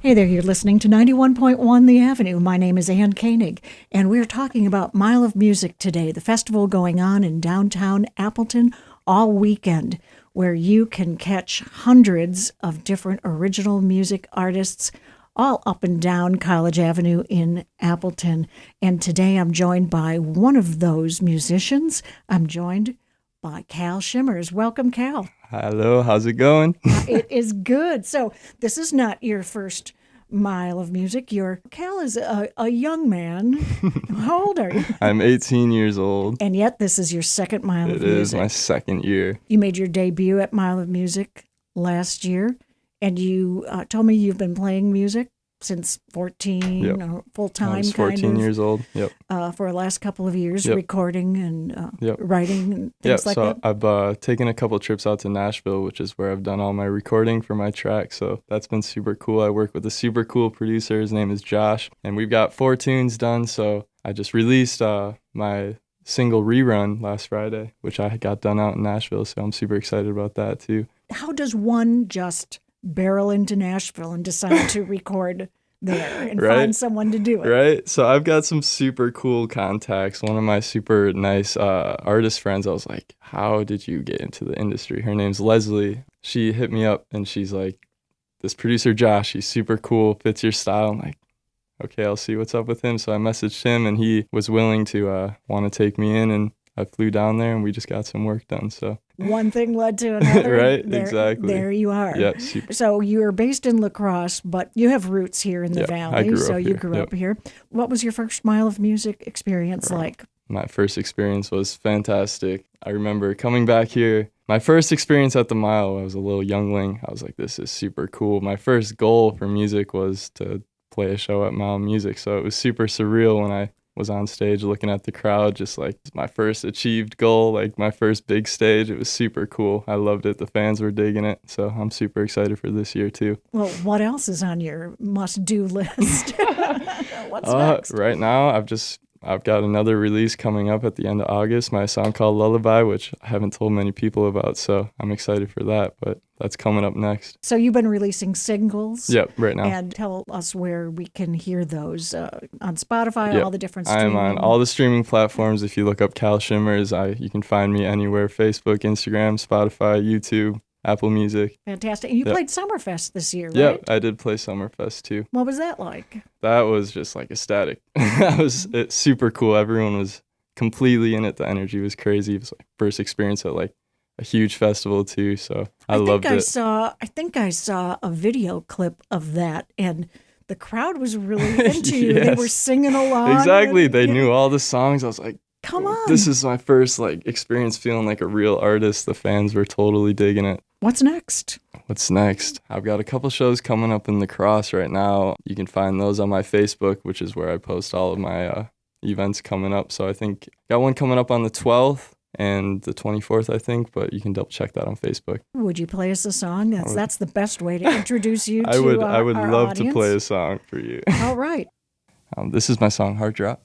Hey there, you're listening to 91.1 The Avenue. My name is Ann Koenig, and we're talking about Mile of Music today, the festival going on in downtown Appleton all weekend, where you can catch hundreds of different original music artists all up and down College Avenue in Appleton. And today I'm joined by one of those musicians. I'm joined by Kal Schimmers. Welcome, Kal. Hello, how's it going? It is good. So this is not your first mile of music. Kal is a young man. How old are you? I'm 18 years old. And yet this is your second mile of music. It is my second year. You made your debut at Mile of Music last year, and you told me you've been playing music since 14, Yep. or full-time I was 14 years old. Yep. For the last couple of years, Yep. recording and Yep. writing and things like so that. I've taken a couple trips out to Nashville, which is where I've done all my recording for my track. So that's been super cool. I work with a super cool producer. His name is Josh, and we've got 4 tunes done. So I just released my single Rerun last Friday, which I got done out in Nashville. So I'm super excited about that too. How does one just barrel into Nashville and decide to record there and find someone to do it? Right. So I've got some super cool contacts. One of my super nice artist friends, I was like, how did you get into the industry? Her name's Leslie. She hit me up and she's like, this producer Josh, he's super cool, fits your style. I'm like, okay, I'll see what's up with him. So I messaged him and he was willing to want to take me in, and I flew down there and we just got some work done. So one thing led to another. Right, exactly. There you are. Yeah, super. So you're based in La Crosse, but you have roots here in the valley. You grew up here. What was your first Mile of Music experience like? My first experience was fantastic. I remember coming back here. My first experience at the Mile, I was a little youngling. I was like, this is super cool. My first goal for music was to play a show at Mile Music. So it was super surreal when I was on stage looking at the crowd, just like my first achieved goal, like my first big stage. It was super cool. I loved it. The fans were digging it. So I'm super excited for this year too. Well, what else is on your must-do list? What's next? Right now, I've got another release coming up at the end of August, my song called Lullaby, which I haven't told many people about, so I'm excited for that, but that's coming up next. So you've been releasing singles? Yep, right now. And tell us where we can hear those on Spotify, Yep. all the different streaming. I'm on all the streaming platforms. If you look up Kal Schimmers, you can find me anywhere: Facebook, Instagram, Spotify, YouTube, Apple Music. Fantastic. And you played Summerfest this year, right? Yeah, I did play Summerfest too. What was that like? That was just like ecstatic. It's super cool. Everyone was completely in it. The energy was crazy. It was like first experience at like a huge festival too. So I loved it. I think I saw a video clip of that, and the crowd was really into you. Yes. They were singing along. Exactly. And, They knew all the songs. I was like, come on. this is my first like experience feeling like a real artist. The fans were totally digging it. What's next? What's next? I've got a couple shows coming up in La Crosse right now. You can find those on my Facebook, which is where I post all of my events coming up. So I think got one coming up on the 12th and the 24th, I think, but you can double check that on Facebook. Would you play us a song? That's the best way to introduce you to I would our love audience. to play a song for you. All right. This is my song, Heart Drop.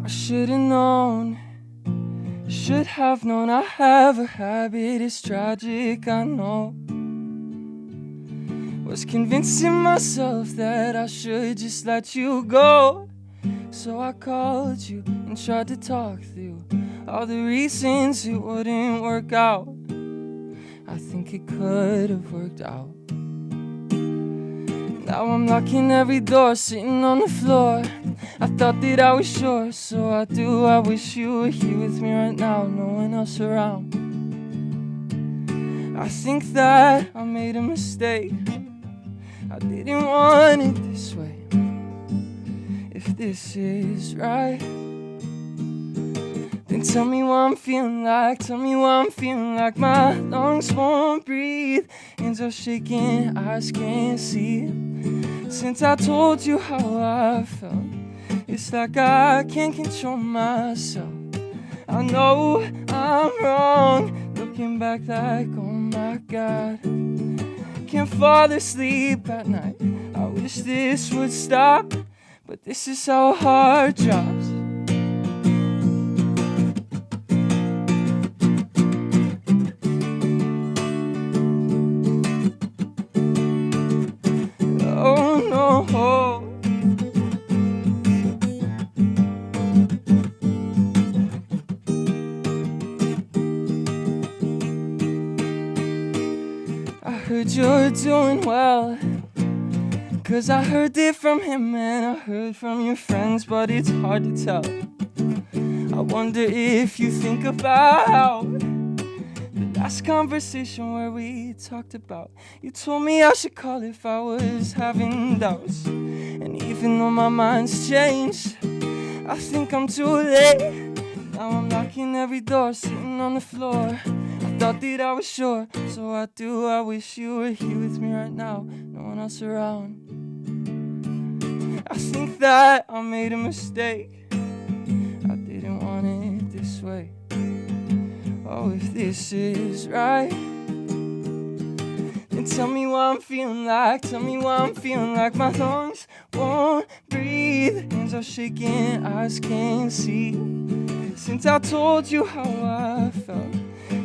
Should've known, should have known. I have a habit, it's tragic, I know. Was convincing myself that I should just let you go. So I called you and tried to talk through all the reasons it wouldn't work out. I think it could have worked out. Now I'm locking every door, sitting on the floor. I thought that I was sure, so I do. I wish you were here with me right now, no one else around. I think that I made a mistake. I didn't want it this way. If this is right, then tell me what I'm feeling like. Tell me what I'm feeling like. My lungs won't breathe, hands are shaking, eyes can't see. Since I told you how I felt, it's like I can't control myself. I know I'm wrong, looking back like, oh my God. Can't fall asleep at night, I wish this would stop, but this is how a heart drops. Oh no. I heard you're doing well, 'cause I heard it from him and I heard from your friends, but it's hard to tell. I wonder if you think about the last conversation where we talked about, you told me I should call if I was having doubts. And even though my mind's changed, I think I'm too late. Now I'm knocking every door, sitting on the floor. I thought that I was sure, so I do. I wish you were here with me right now, no one else around. I think that I made a mistake, I didn't want it this way. Oh, if this is right, then tell me what I'm feeling like. Tell me what I'm feeling like. My lungs won't breathe, hands are shaking, eyes can't see. Since I told you how I felt,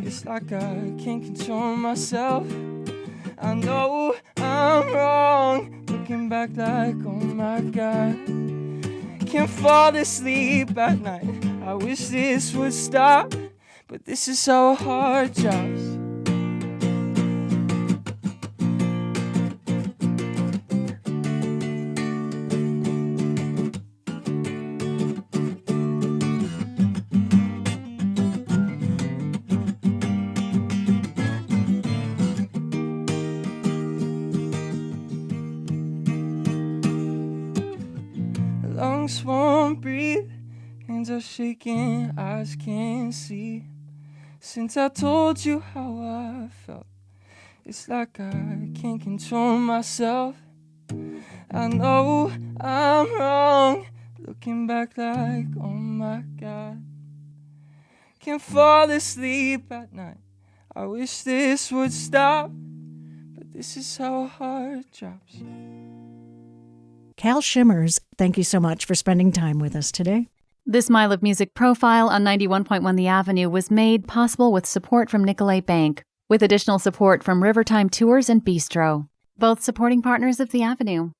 it's like I can't control myself. I know I'm wrong, looking back like, oh my God. Can't fall asleep at night, I wish this would stop, but this is how a heart drops. Lungs won't breathe, hands are shaking, eyes can't see. Since I told you how I felt, it's like I can't control myself. I know I'm wrong, looking back like, oh my God. Can't fall asleep at night, I wish this would stop, but this is how a heart drops. Kal Schimmers, thank you so much for spending time with us today. This Mile of Music profile on 91.1 The Avenue was made possible with support from Nicolet Bank, with additional support from Tyme Tours and Bistro, both supporting partners of The Avenue.